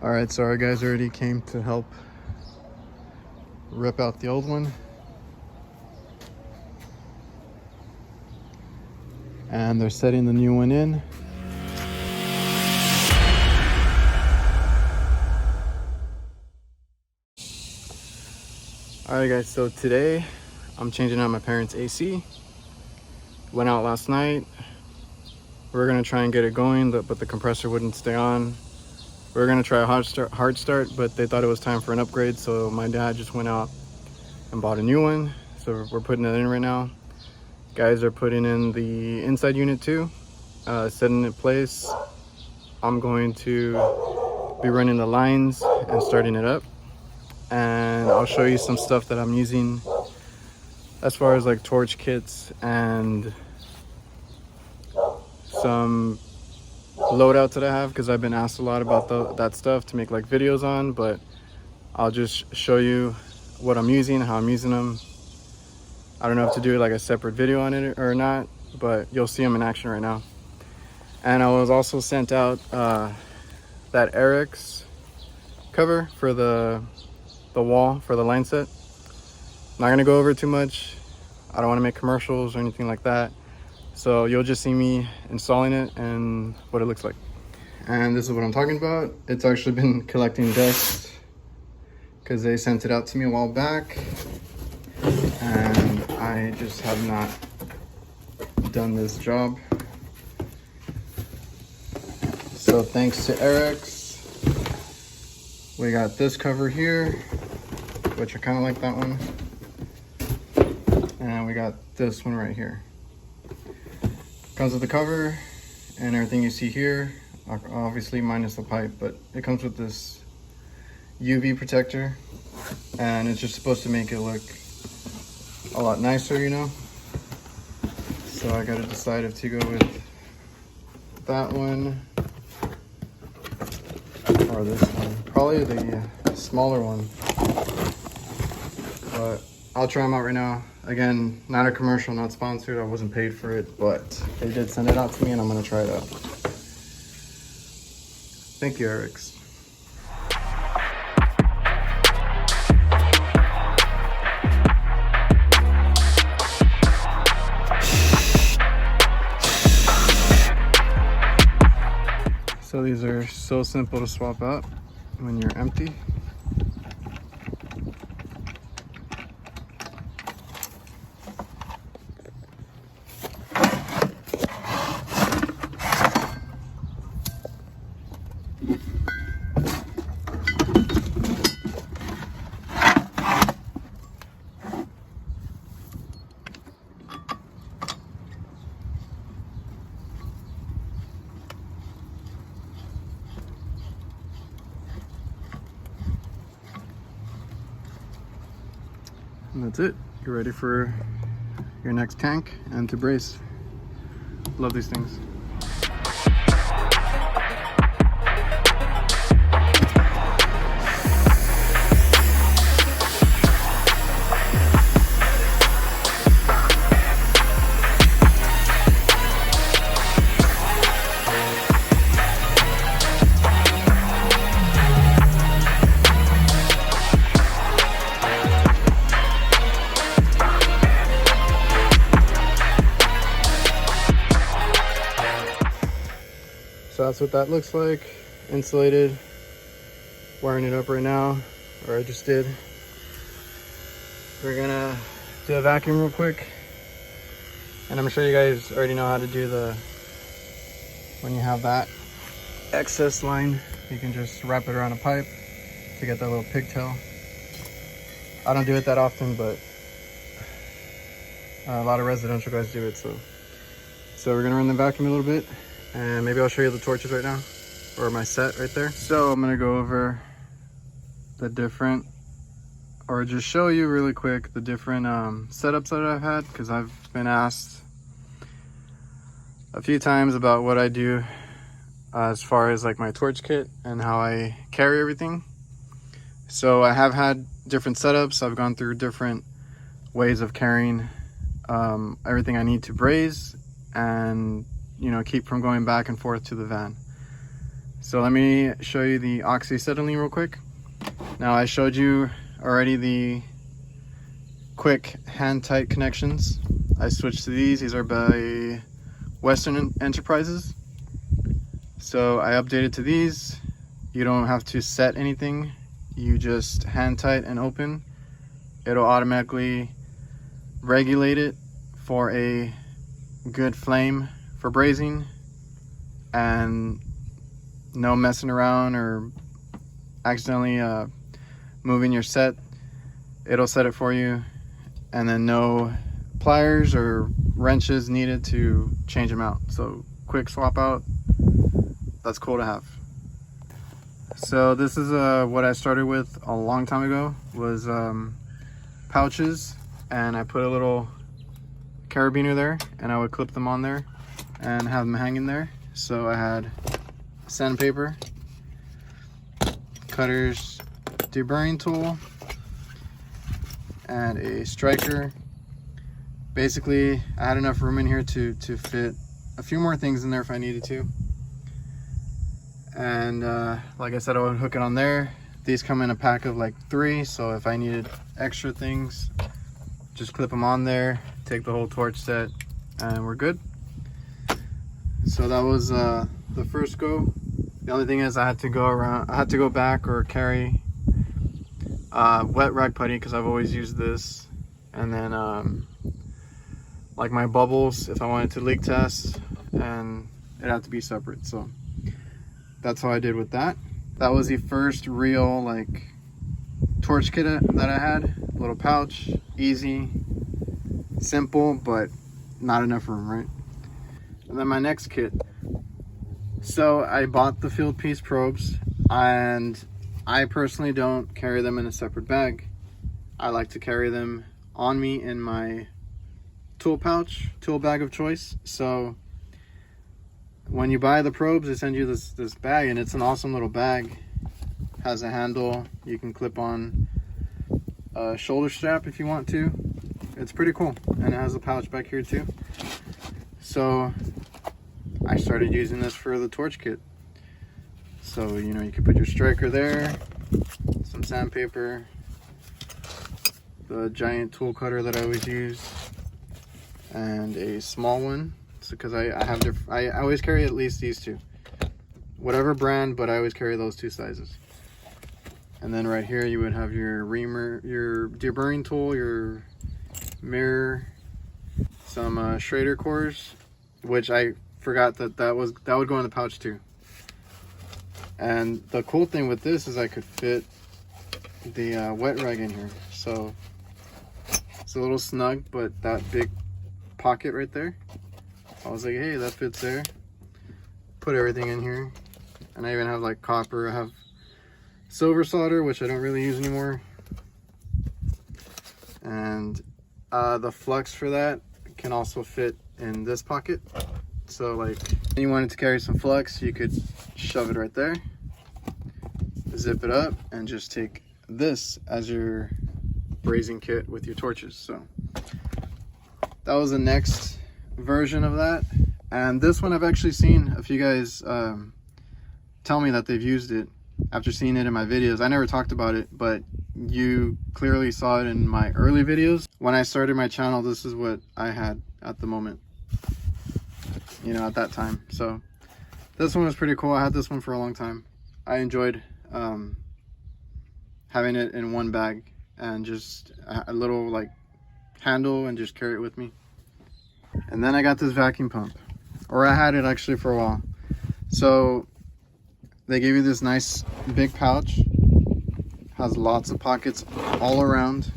All right, so our guys already came to help rip out the old one. And they're setting the new one in. All right guys, so today I'm changing out my parents' AC. Went out last night. We were gonna try and get it going, but the compressor wouldn't stay on. We were gonna try a hard start, but they thought it was time for an upgrade, so my dad just went out and bought a new one. So we're putting it in right now. Guys are putting in the inside unit too, setting it in place. I'm going to be running the lines and starting it up. And I'll show you some stuff that I'm using as far as like torch kits and some loadouts that I have, because I've been asked a lot about that stuff to make like videos on, but I'll just show you what I'm using, how I'm using them. I don't know if to do like a separate video on it or not, but you'll see them in action right now. And I was also sent out that Airex cover for the wall for the line set. Not gonna go over it too much. I don't want to make commercials or anything like that, so you'll just see me installing it and what it looks like. And this is what I'm talking about. It's actually been collecting dust because they sent it out to me a while back and I just have not done this job. So thanks to Airex, we got this cover here, which I kind of like that one. And we got this one right here. Comes with the cover and everything you see here, obviously minus the pipe, but it comes with this UV protector, and it's just supposed to make it look a lot nicer, you know? So I gotta decide if to go with that one or this one. Probably the smaller one, but I'll try them out right now. Again, not a commercial, not sponsored. I wasn't paid for it, but they did send it out to me and I'm gonna try it out. Thank you, Airex. So these are so simple to swap out when you're empty. And that's it. You're ready for your next tank and to brace. Love these things. So that's what that looks like, insulated. Wiring it up right now, or I just did. We're gonna do a vacuum real quick. And I'm sure you guys already know how to do when you have that excess line, you can just wrap it around a pipe to get that little pigtail. I don't do it that often, but a lot of residential guys do it. So we're gonna run the vacuum a little bit. And maybe I'll show you the torches right now, or my set right there. So I'm gonna go over the different, or just show you really quick the different setups that I've had, because I've been asked a few times about what I do as far as like my torch kit and how I carry everything. So I have had different setups. I've gone through different ways of carrying everything I need to braze and, you know, keep from going back and forth to the van. So let me show you the oxyacetylene real quick. Now I showed you already the quick hand tight connections. I switched to these. These are by Western Enterprises. So I updated to these. You don't have to set anything. You just hand tight and open. It'll automatically regulate it for a good flame for brazing, and no messing around or accidentally moving your set. It'll set it for you, and then no pliers or wrenches needed to change them out. So quick swap out. That's cool to have. So this is what I started with a long time ago, was pouches, and I put a little carabiner there, and I would clip them on there and have them hanging there. So I had sandpaper, cutters, deburring tool, and a striker. Basically, I had enough room in here to fit a few more things in there if I needed to. And like I said, I would hook it on there. These come in a pack of like 3, so if I needed extra things, just clip them on there, take the whole torch set, and we're good. So that was the first go. The only thing is I had to go back or carry wet rag putty, because I've always used this. And then like my bubbles, if I wanted to leak test, and it had to be separate. So that's how I did with that. That was the first real like torch kit that I had. Little pouch, easy, simple, but not enough room, right? And then my next kit. So I bought the fieldpiece probes, and I personally don't carry them in a separate bag. I like to carry them on me in my tool pouch, tool bag of choice. So when you buy the probes, they send you this bag, and it's an awesome little bag. Has a handle, you can clip on a shoulder strap if you want to. It's pretty cool, and it has a pouch back here too. So I started using this for the torch kit. So, you know, you can put your striker there, some sandpaper, the giant tool cutter that I always use, and a small one. So, because I always carry at least these 2, whatever brand, but I always carry those 2 sizes. And then right here you would have your reamer, your deburring tool, your mirror, some Schrader cores, which I forgot that would go in the pouch too. And the cool thing with this is I could fit the wet rag in here. So it's a little snug, but that big pocket right there, I was like, hey, that fits there. Put everything in here. And I even have like copper. I have silver solder, which I don't really use anymore. And the flux for that can also fit in this pocket. So like, if you wanted to carry some flux, you could shove it right there, zip it up, and just take this as your brazing kit with your torches. So that was the next version of that. And this one I've actually seen a few guys tell me that they've used it after seeing it in my videos. I never talked about it, but you clearly saw it in my early videos. When I started my channel, this is what I had at the moment, you know, at that time. So this one was pretty cool. I had this one for a long time. I enjoyed having it in one bag and just a little like handle, and just carry it with me. And then I got this vacuum pump, or I had it actually for a while. So they give you this nice big pouch, has lots of pockets all around,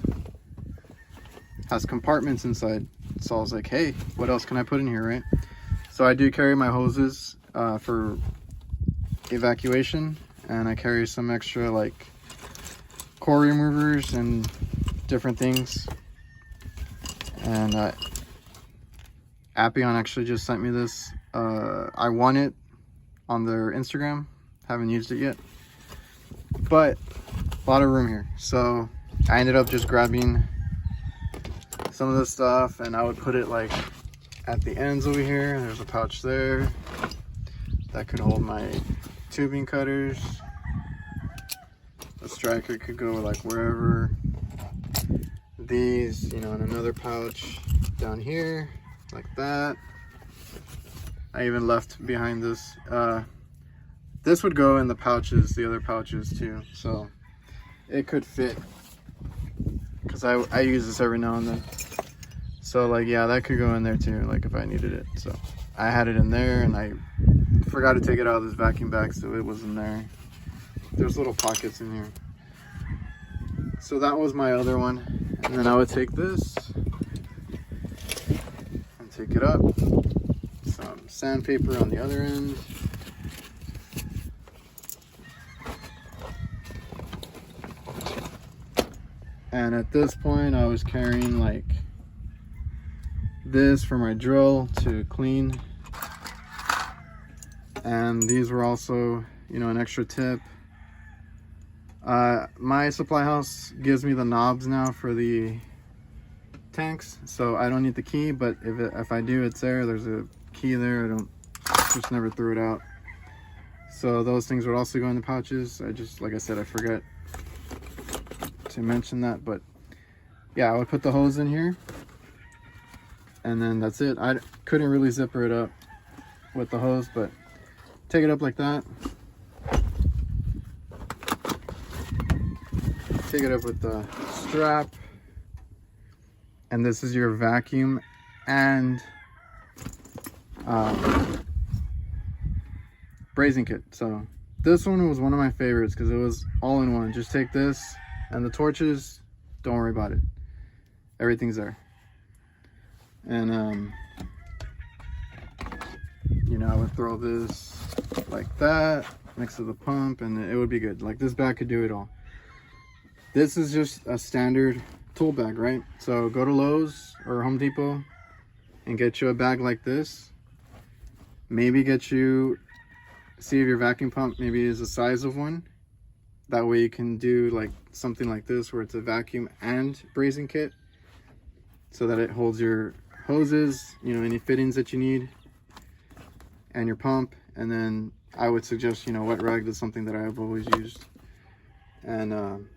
has compartments inside. So I was like, hey, what else can I put in here, right? So I do carry my hoses for evacuation, and I carry some extra like core removers and different things. And Appion actually just sent me this. I won it on their Instagram. Haven't used it yet, but a lot of room here. So I ended up just grabbing some of this stuff, and I would put it like at the ends over here. There's a pouch there that could hold my tubing cutters. The striker could go like wherever. These, you know, in another pouch down here, like that. I even left behind this. This would go in the pouches, the other pouches too. So it could fit, because I use this every now and then. So like, yeah, that could go in there too, like if I needed it. So I had it in there and I forgot to take it out of this vacuum bag, so it was in there. There's little pockets in here. So that was my other one. And then I would take this and take it up. Some sandpaper on the other end. And at this point I was carrying like this for my drill to clean. And these were also, you know, an extra tip. My supply house gives me the knobs now for the tanks, so I don't need the key, but if I do, it's there. There's a key there. I don't, just never threw it out. So those things would also go in the pouches. I just, like I said, I forget to mention that, but yeah, I would put the hose in here and then that's it. I couldn't really zipper it up with the hose, but take it up like that. Take it up with the strap, and this is your vacuum and brazing kit. So this one was one of my favorites because it was all in one. Just take this and the torches, don't worry about it, everything's there. And you know, I would throw this like that next to the pump and it would be good. Like this bag could do it all. This is just a standard tool bag, right? So go to Lowe's or Home Depot and get you a bag like this. Maybe get you, see if your vacuum pump maybe is the size of one. That way you can do like something like this where it's a vacuum and brazing kit, so that it holds your hoses, you know, any fittings that you need, and your pump. And then I would suggest, you know, wet rag is something that I've always used. And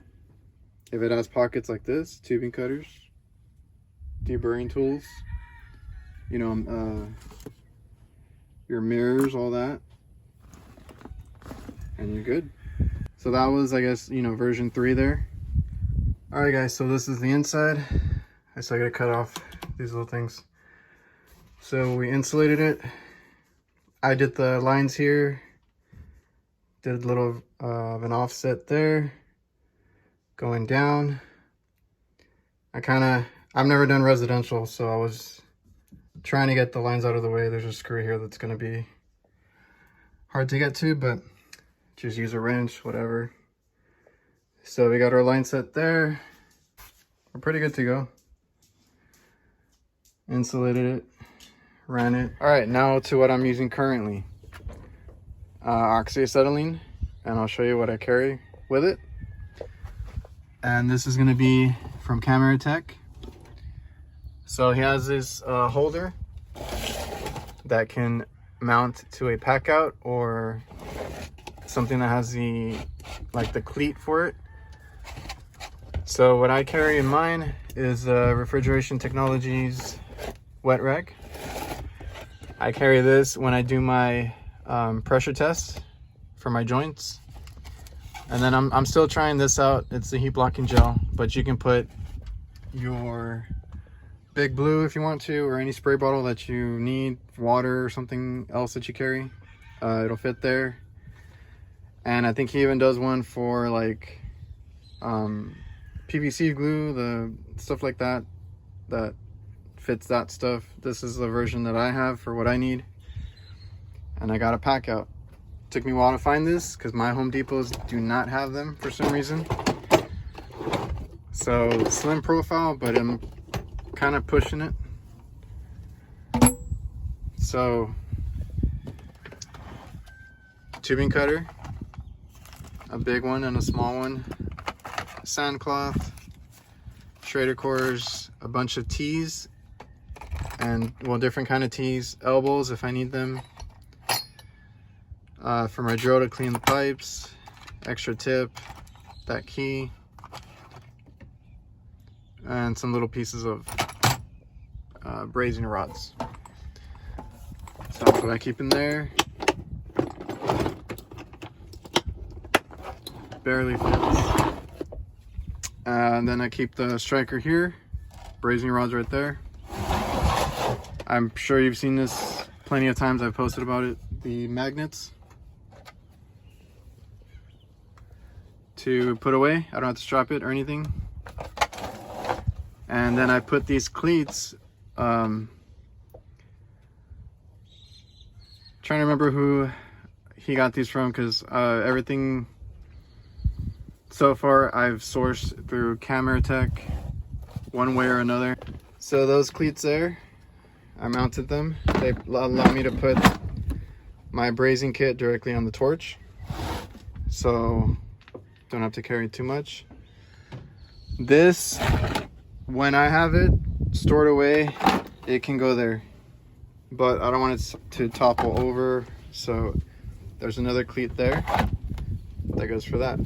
if it has pockets like this, tubing cutters, deburring tools, you know, your mirrors, all that, and you're good. So that was, I guess, you know, version 3 there. All right, guys, so this is the inside. I still gotta cut off these little things. So we insulated it. I did the lines here, did a little of an offset there, going down. I've never done residential, so I was trying to get the lines out of the way. There's a screw here that's gonna be hard to get to, but just use a wrench, whatever. So we got our line set there. We're pretty good to go. Insulated it, ran it. All right, now to what I'm using currently. Oxyacetylene, and I'll show you what I carry with it. And this is gonna be from Hvacr. So he has this holder that can mount to a packout or something that has the cleat for it. So what I carry in mine is Refrigeration Technologies wet rag. I carry this when I do my pressure test for my joints. And then I'm still trying this out. It's the heat blocking gel, but you can put your Big Blue if you want to, or any spray bottle that you need, water or something else that you carry. It'll fit there. And I think he even does one for like PVC glue, the stuff like that, that fits that stuff. This is the version that I have for what I need. And I got a pack out. Took me a while to find this because my Home Depots do not have them for some reason. So slim profile, but I'm kind of pushing it. So tubing cutter, a big one and a small one, sand cloth, Schrader cores, a bunch of tees, and well, different kind of tees, elbows if I need them, for my drill to clean the pipes, extra tip, that key, and some little pieces of brazing rods. So that's what I keep in there. Barely fits. And then I keep the striker here, brazing rods right there. I'm sure you've seen this plenty of times. I've posted about it. The magnets to put away. I don't have to strap it or anything. And then I put these cleats. Trying to remember who he got these from, because everything so far I've sourced through Hvacr one way or another. So those cleats there, I mounted them. They allow me to put my brazing kit directly on the torch, so don't have to carry too much. This, when I have it stored away, it can go there, but I don't want it to topple over, so there's another cleat there that goes for that.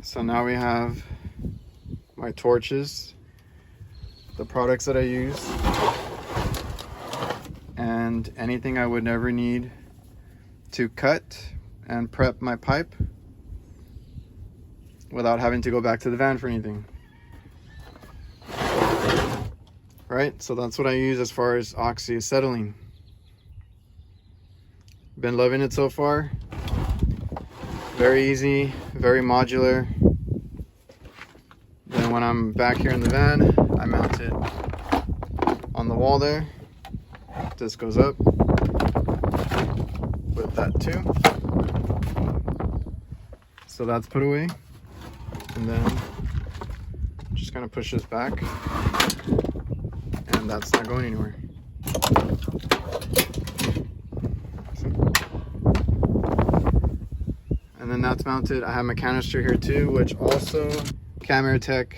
So now we have my torches, the products that I use, and anything I would never need to cut and prep my pipe without having to go back to the van for anything. Right, so that's what I use as far as oxyacetylene. Been loving it so far. Very easy, very modular. Then when I'm back here in the van, I mount it on the wall there. This goes up with that too. So that's put away. And then just kind of push this back. And that's not going anywhere. And then that's mounted. I have my canister here too, which also Hvacr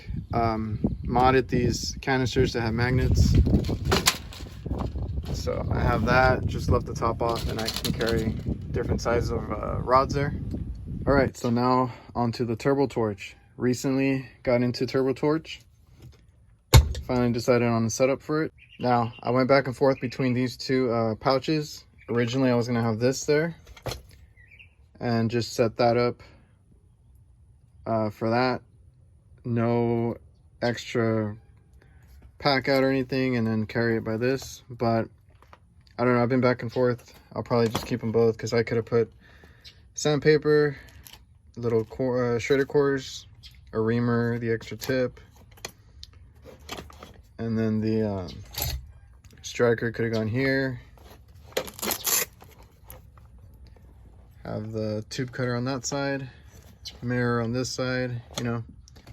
modded these canisters to have magnets. So I have that, just left the top off, and I can carry different sizes of rods there. All right, so now onto the turbo torch. Recently got into turbo torch. Finally decided on the setup for it. Now, I went back and forth between these two pouches. Originally, I was gonna have this there and just set that up for that. No extra pack out or anything, and then carry it by this. But I don't know, I've been back and forth. I'll probably just keep them both, because I could have put sandpaper, little shredder cores, a reamer, the extra tip, and then the striker could have gone here. Have the tube cutter on that side, mirror on this side, you know.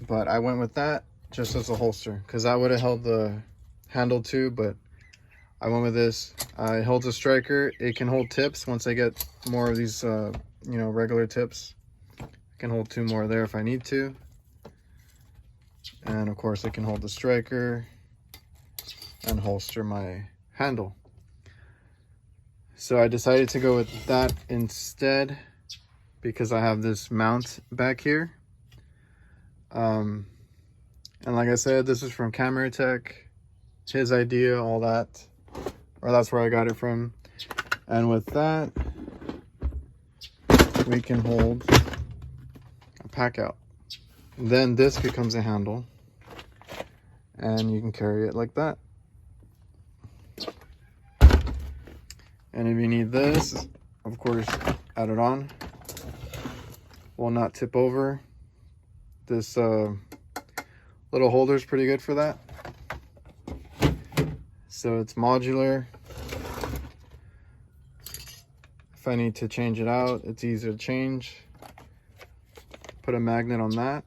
But I went with that just as a holster, because that would have held the handle too, but I went with this. It holds a striker. It can hold tips once I get more of these, you know, regular tips. I can hold 2 more there if I need to. And of course it can hold the striker and holster my handle. So I decided to go with that instead, because I have this mount back here. And like I said, this is from Hvacr, his idea, all that, or that's where I got it from. And with that, we can hold a pack out. Then this becomes a handle, and you can carry it like that. And if you need this, of course, add it on. Will not tip over. This little holder is pretty good for that. So it's modular. If I need to change it out, it's easy to change. Put a magnet on that.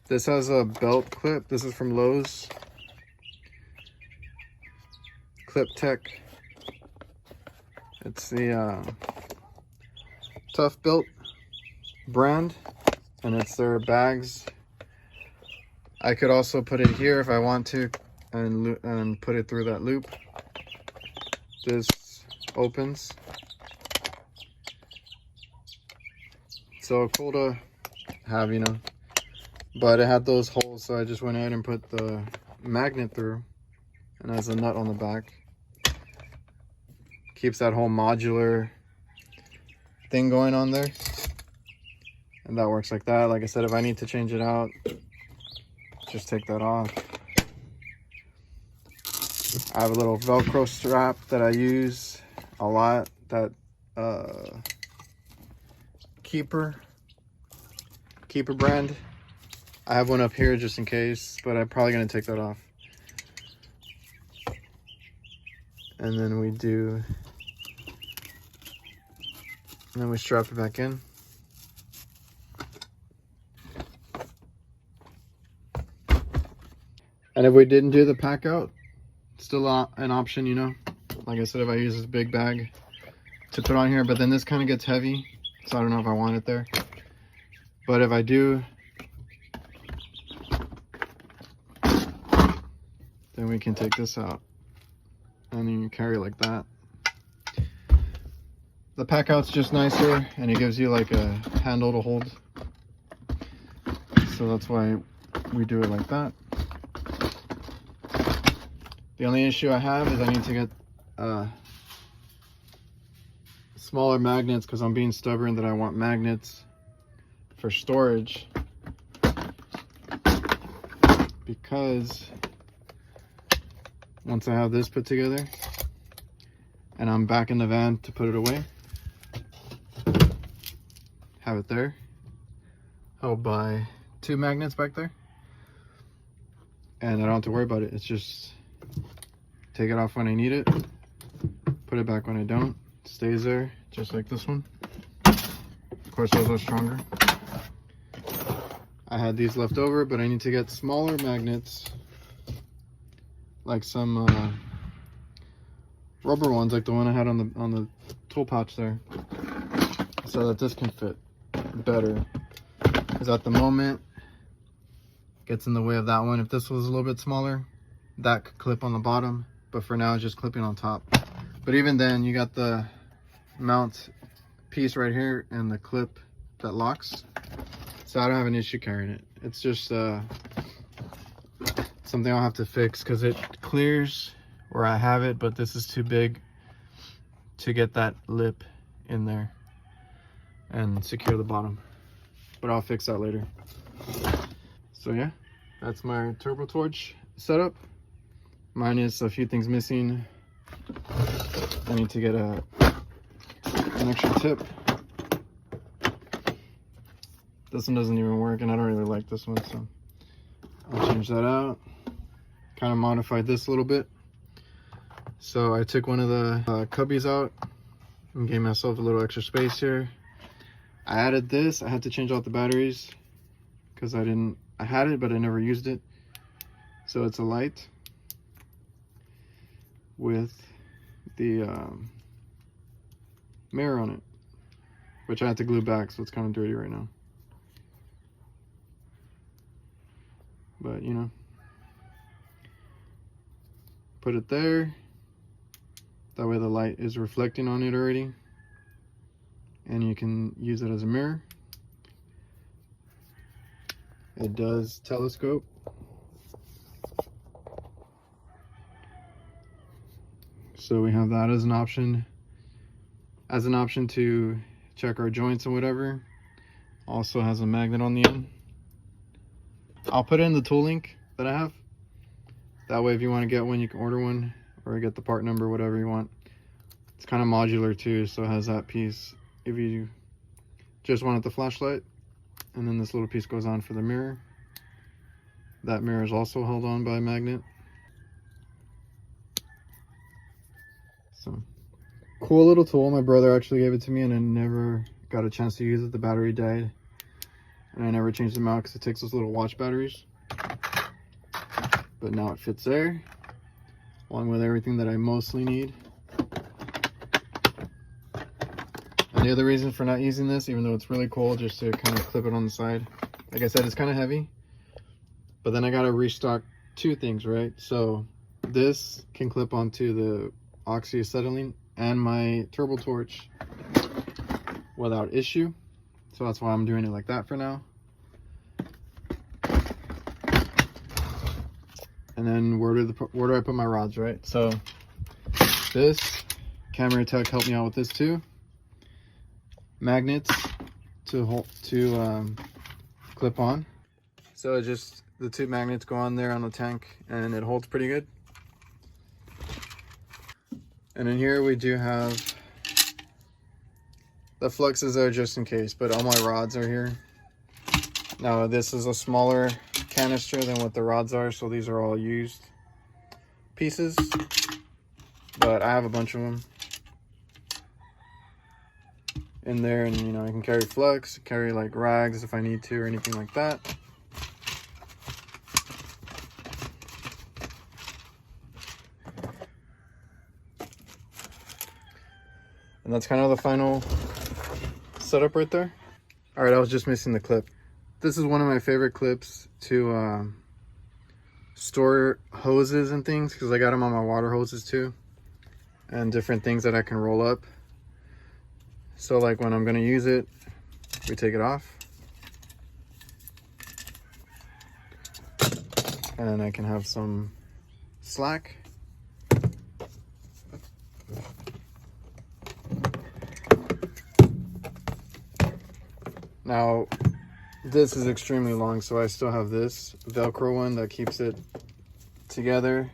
This has a belt clip. This is from Lowe's. Clip Tech. It's the Tough Belt brand, and it's their bags. I could also put it here if I want to, and put it through that loop. This opens, so cool to have, you know. But it had those holes, so I just went ahead and put the magnet through, and has a nut on the back. Keeps that whole modular thing going on there, and that works like that. Like I said, if I need to change it out, just take that off. I have a little Velcro strap that I use a lot, that Hvacr brand. I have one up here just in case, but I'm probably gonna take that off. And then we strap it back in. And if we didn't do the pack out, still an option, you know. Like I said, if I use this big bag to put on here, but then this kind of gets heavy, so I don't know if I want it there. But if I do, then we can take this out, and then you carry like that. The pack out's just nicer, and it gives you like a handle to hold, so that's why we do it like that. The only issue I have is I need to get smaller magnets, because I'm being stubborn that I want magnets for storage, because once I have this put together and I'm back in the van to put it away, have it there, I'll buy 2 magnets back there, and I don't have to worry about it. It's just take it off when I need it, put it back when I don't. It stays there, just like this one. Of course, those are stronger. I had these left over, but I need to get smaller magnets, like some rubber ones, like the one I had on the tool pouch there, so that this can fit better. Because at the moment, it gets in the way of that one. If this was a little bit smaller, that could clip on the bottom, but for now it's just clipping on top. But even then, you got the mount piece right here and the clip that locks, so I don't have an issue carrying it. It's just something I'll have to fix, because it clears where I have it, but this is too big to get that lip in there and secure the bottom. But I'll fix that later. So yeah, that's my turbo torch setup. Mine is a few things missing. I need to get an extra tip. This one doesn't even work, and I don't really like this one, so I'll change that out. Kind of modified this a little bit. So I took one of the cubbies out and gave myself a little extra space here. I added this. I had to change out the batteries because I had it, but I never used it. So it's a light with the mirror on it, which I had to glue back, so it's kind of dirty right now. But you know, put it there. That way the light is reflecting on it already, and you can use it as a mirror. It does telescope. So we have that as an option. As an option to check our joints and whatever. Also has a magnet on the end. I'll put it in the tool link that I have. That way if you want to get one, you can order one, or get the part number, whatever you want. It's kind of modular too, so it has that piece if you just wanted the flashlight, and then this little piece goes on for the mirror. That mirror is also held on by a magnet. So cool little tool. My brother actually gave it to me, and I never got a chance to use it. The battery died, and I never changed them out because it takes those little watch batteries. But now it fits there, along with everything that I mostly need. And the other reason for not using this, even though it's really cool, just to kind of clip it on the side. Like I said, it's kind of heavy, but then I got to restock 2 things, right? So this can clip onto the oxyacetylene and my turbo torch without issue. So that's why I'm doing it like that for now. And then where do I put my rods, right? So this camera tech helped me out with this too. Magnets to clip on. So it just, the two magnets go on there on the tank and it holds pretty good. And in here we do have the fluxes there just in case, but all my rods are here. Now this is a smaller canister than what the rods are, so these are all used pieces, but I have a bunch of them in there, and you know, I can carry flux, carry like rags if I need to or anything like that. And that's kind of the final setup right there. All right, I was just missing the clip. This is one of my favorite clips to store hoses and things, because I got them on my water hoses too, and different things that I can roll up. So like when I'm gonna use it, we take it off, and I can have some slack. Now, this is extremely long, so I still have this Velcro one that keeps it together.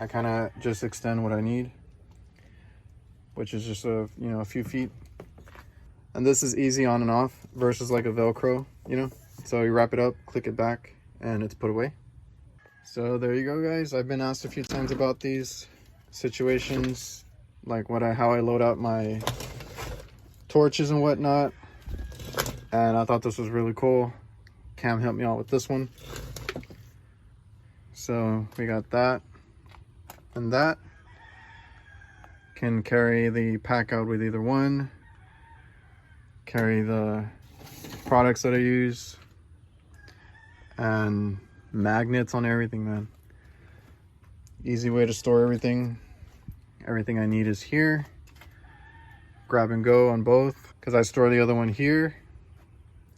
I kind of just extend what I need, which is just a few feet. And this is easy on and off versus like a Velcro, you know. So you wrap it up, click it back, and it's put away. So there you go, guys. I've been asked a few times about these situations, like how I load out my torches and whatnot. And I thought this was really cool. Cam helped me out with this one. So we got that and that. Can carry the pack out with either one. Carry the products that I use. And magnets on everything, man. Easy way to store everything. Everything I need is here. Grab and go on both, because I store the other one here.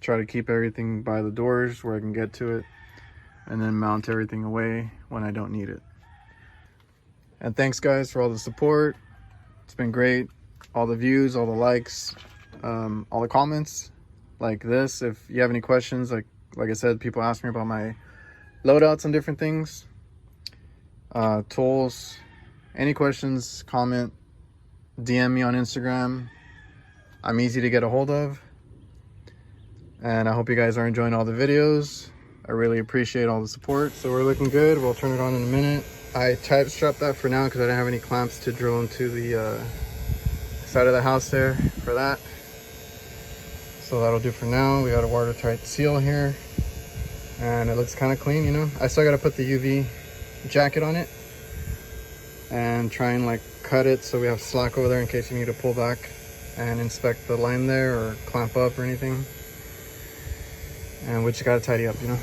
Try to keep everything by the doors where I can get to it, and then mount everything away when I don't need it. And thanks guys for all the support. It's been great. All the views, all the likes, all the comments like this. If you have any questions, like I said, people ask me about my loadouts and different things, tools. Any questions, comment, DM me on Instagram. I'm easy to get a hold of. And I hope you guys are enjoying all the videos. I really appreciate all the support. So we're looking good. We'll turn it on in a minute. I type strapped that for now because I didn't have any clamps to drill into the side of the house there for that. So that'll do for now. We got a watertight seal here, and it looks kind of clean, you know. I still got to put the UV jacket on it and try and like cut it so we have slack over there in case you need to pull back and inspect the line there or clamp up or anything. And we just gotta tidy up, you know.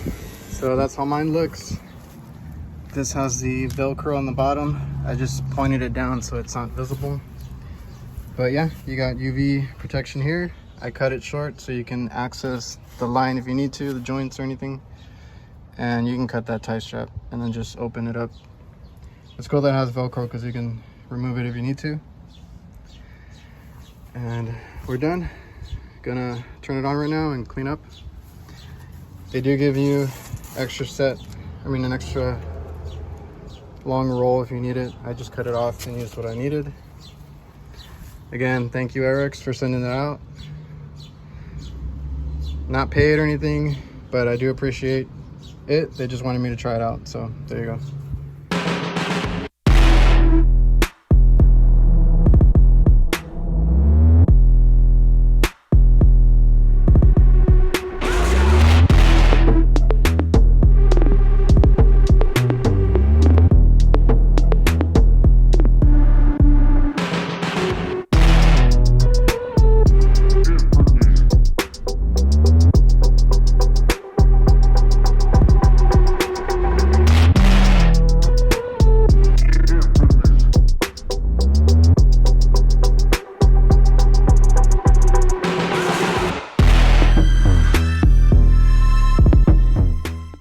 So that's how mine looks. This has the Velcro on the bottom. I just pointed it down so it's not visible. But yeah, you got UV protection here. I cut it short so you can access the line if you need to, the joints or anything. And you can cut that tie strap and then just open it up. It's cool that it has Velcro because you can remove it if you need to. And we're done. Gonna turn it on right now and clean up. They do give you an extra long roll if you need it. I just cut it off and used what I needed. Again, thank you Airex for sending it out. Not paid or anything, but I do appreciate it. They just wanted me to try it out, so there you go.